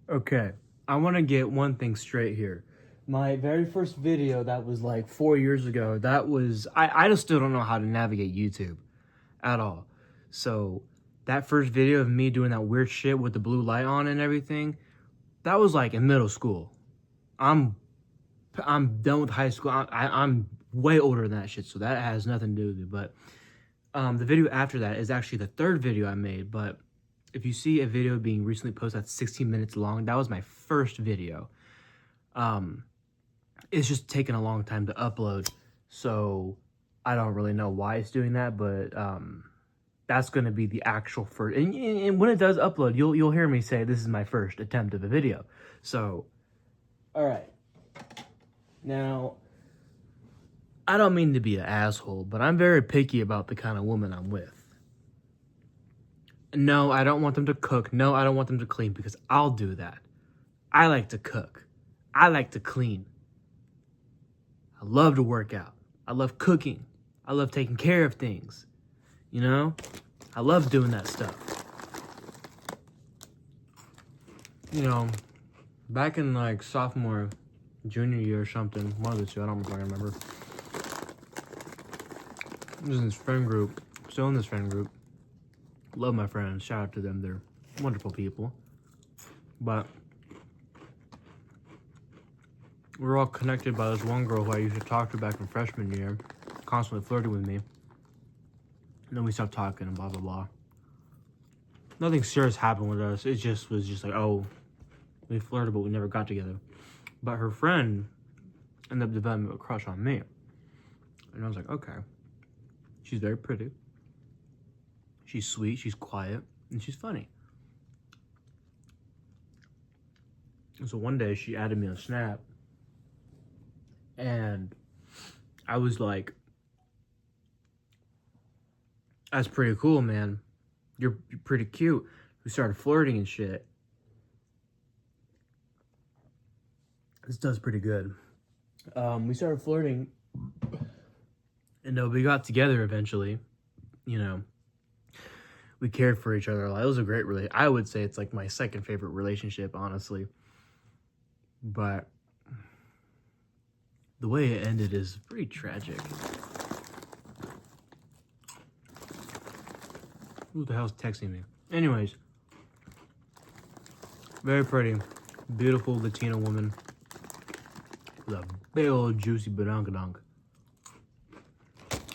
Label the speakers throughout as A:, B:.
A: Okay, I want to get one thing straight here. My very first video that was like 4 years ago, that was, I just still don't know how to navigate YouTube at all. So that first video of me doing that weird shit with the blue light on and everything, that was like in middle school. I'm I'm done with high school. I'm way older than that shit, so that has nothing to do with it. But the video after that is actually the third video I made. But if you see a video being recently posted that's 16 minutes long, that was my first video. Um, it's just taken a long time to upload, so I don't really know why it's doing that. But that's going to be the actual first. And when it does upload, you'll hear me say this is my first attempt of a video. So, all right. Now, I don't mean to be an asshole, but I'm very picky about the kind of woman I'm with. No, I don't want them to cook. No, I don't want them to clean because I'll do that. I like to cook. I like to clean. I love to work out. I love cooking. I love taking care of things. You know? I love doing that stuff. You know, back in like sophomore, junior year or something, one of the two, I don't really remember. I was in this friend group, still in this friend group. Love my friends, shout out to them, they're wonderful people. But we're all connected by this one girl who I used to talk to back in freshman year, constantly flirting with me. And then we stopped talking and blah, blah, blah. Nothing serious happened with us. It just was just like, oh, we flirted, but we never got together. But her friend ended up developing a crush on me. And I was like, okay. She's very pretty. She's sweet, she's quiet, and she's funny. And so one day she added me on Snap. And I was like, that's pretty cool, man. You're pretty cute. We started flirting and shit. This does pretty good. We started flirting, and we got together eventually. You know, we cared for each other a lot. It was a great relationship. I would say it's like my second favorite relationship, honestly. But the way it ended is pretty tragic. Who the hell's texting me? Anyways, very pretty, beautiful Latina woman with a big old juicy badunkadunk.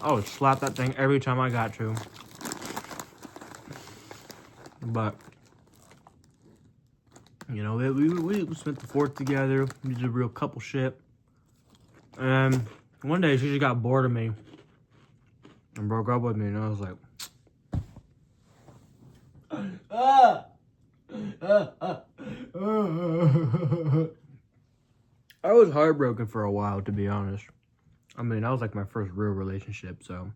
A: I would slap that thing every time I got to. But, you know, we spent the fourth together. We did real couple shit. And one day she just got bored of me and broke up with me. And I was like, I was heartbroken for a while, to be honest. I mean, that was like my first real relationship, so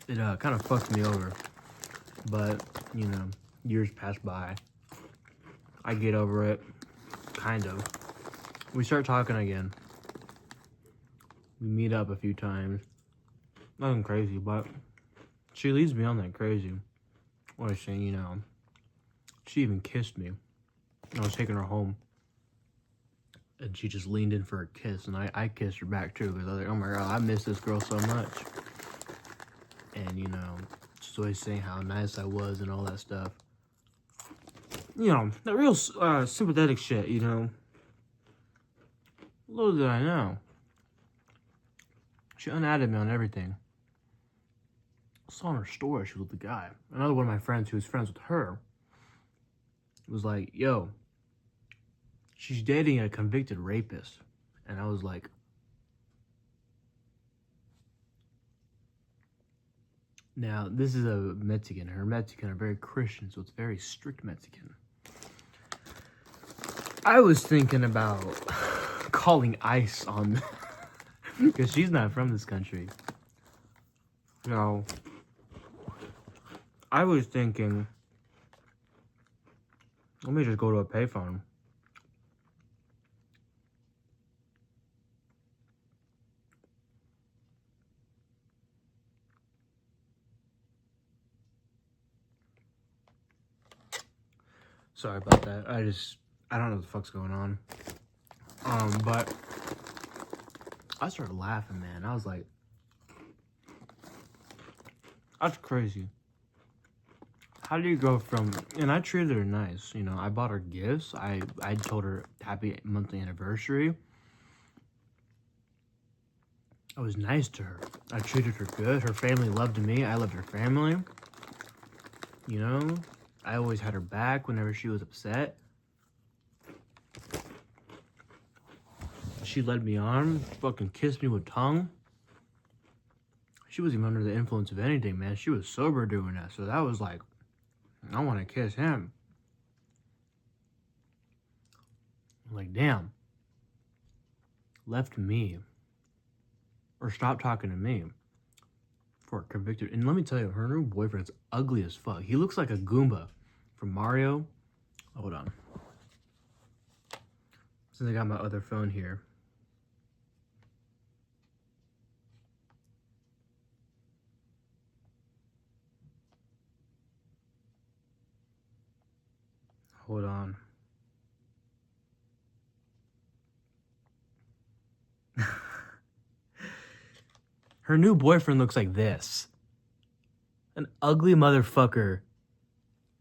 A: it kind of fucked me over. But, you know, years pass by. I get over it, kind of. We start talking again. We meet up a few times. Nothing crazy, but she leads me on that crazy. What I was saying, you know, she even kissed me. I was taking her home. And she just leaned in for a kiss, and I kissed her back too, because I was like, oh my god, I miss this girl so much. And, you know, just always saying how nice I was and all that stuff. You know, that real sympathetic shit, you know. Little did I know. She unadded me on everything. I saw on her story she was with the guy. Another one of my friends who was friends with her was like, yo, she's dating a convicted rapist. And I was like, now, this is a Mexican. Her Mexican are very Christian, so it's very strict Mexican. I was thinking about calling ICE on them because she's not from this country. So, I was thinking, let me just go to a payphone. Sorry about that. I don't know what the fuck's going on. But I started laughing, man. I was like, that's crazy. How do you go from, and I treated her nice, you know, I bought her gifts. I told her happy monthly anniversary. I was nice to her. I treated her good. Her family loved me. I loved her family. You know, I always had her back whenever she was upset. She led me on, fucking kissed me with tongue. She wasn't even under the influence of anything, man. She was sober doing that. So that was like, I want to kiss him. Like, damn. Left me. Or stopped talking to me. For a convicted. And let me tell you, her new boyfriend's ugly as fuck. He looks like a Goomba from Mario. Hold on. Since I got my other phone here. Hold on. Her new boyfriend looks like this. An ugly motherfucker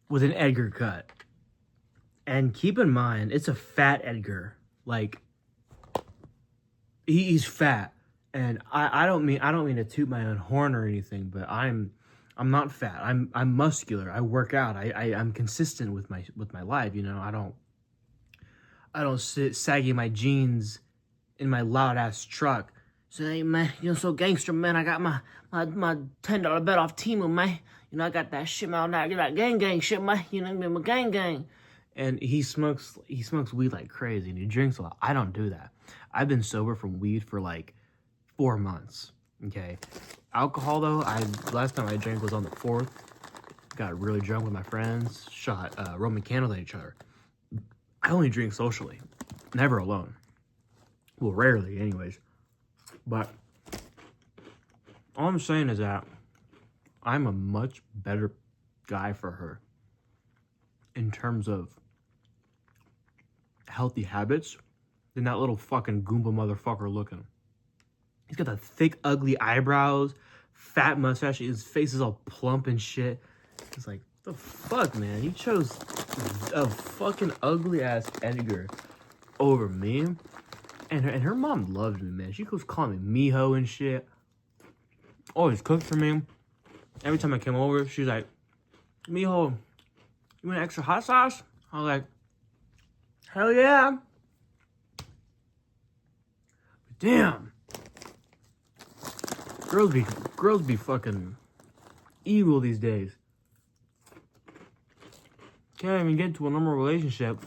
A: with an Edgar cut. And keep in mind, it's a fat Edgar. Like, he's fat. And I don't mean to toot my own horn or anything, but I'm not fat. I'm muscular. I work out. I'm consistent with my life, you know. I don't sit sagging my jeans in my loud ass truck. Say, hey, man, you're so gangster, man. I got my $10 bet off Timu, man. You know, I got that shit, man. I got that gang shit, man. You know, my gang. And he smokes weed like crazy, and he drinks a lot. I don't do that. I've been sober from weed for like 4 months. Okay, alcohol though. Last time I drank was on the 4th. Got really drunk with my friends. Shot Roman candles at each other. I only drink socially, never alone. Well, rarely, anyways. But all I'm saying is that I'm a much better guy for her in terms of healthy habits than that little fucking Goomba motherfucker looking. He's got the thick, ugly eyebrows, fat mustache. His face is all plump and shit. It's like, the fuck, man? He chose a fucking ugly ass Edgar over me. And her mom loved me, man. She was calling me Miho and shit. Always cooked for me. Every time I came over, she was like, Miho, you want extra hot sauce? I was like, hell yeah. But damn. Girls be fucking evil these days. Can't even get into a normal relationship.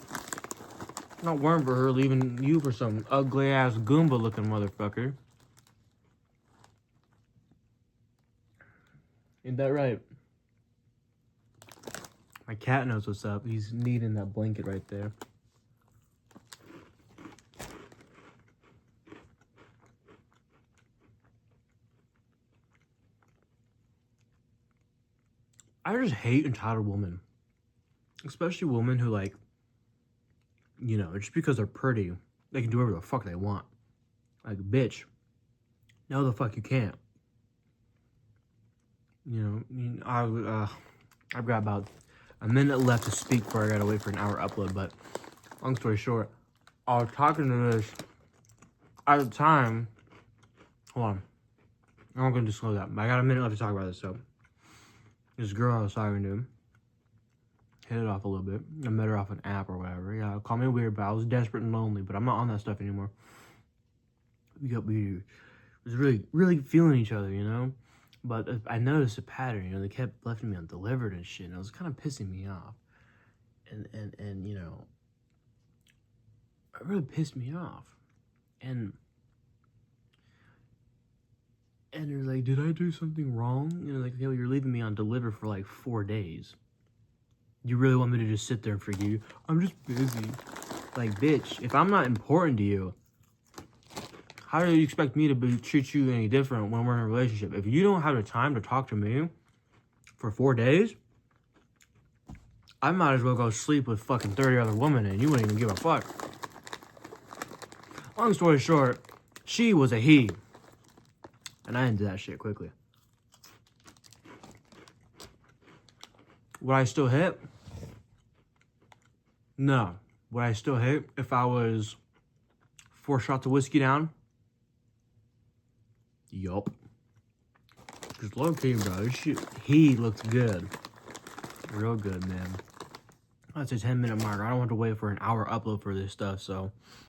A: Not worrying for her leaving you for some ugly ass Goomba looking motherfucker. Ain't that right? My cat knows what's up. He's kneading that blanket right there. I just hate entitled women. Especially women who, like, you know, just because they're pretty, they can do whatever the fuck they want. Like, bitch, no the fuck you can't. You know, I've got about a minute left to speak before I gotta wait for an hour upload, but long story short, I was talking to this, at the time, hold on, I'm not gonna disclose that, but I got a minute left to talk about this, so, this girl I was talking to, hit it off a little bit. I met her off an app or whatever. Yeah, call me weird, but I was desperate and lonely, but I'm not on that stuff anymore. We was really feeling each other, you know? But I noticed a pattern, you know, they kept lefting me undelivered and shit, and it was kind of pissing me off. And you know, it really pissed me off. And they're like, did I do something wrong? You know, like, yo, you're leaving me undelivered for like 4 days. You really want me to just sit there and forgive you? I'm just busy. Like, bitch, if I'm not important to you, how do you expect me to treat you any different when we're in a relationship? If you don't have the time to talk to me for 4 days, I might as well go sleep with fucking 30 other women and you wouldn't even give a fuck. Long story short, she was a he. And I ended that shit quickly. Would I still hit? No. Would I still hit if I was 4 shots of whiskey down? Yup. Because low key, bro, he looked good. Real good, man. That's a 10-minute mark. I don't want to wait for an hour upload for this stuff, so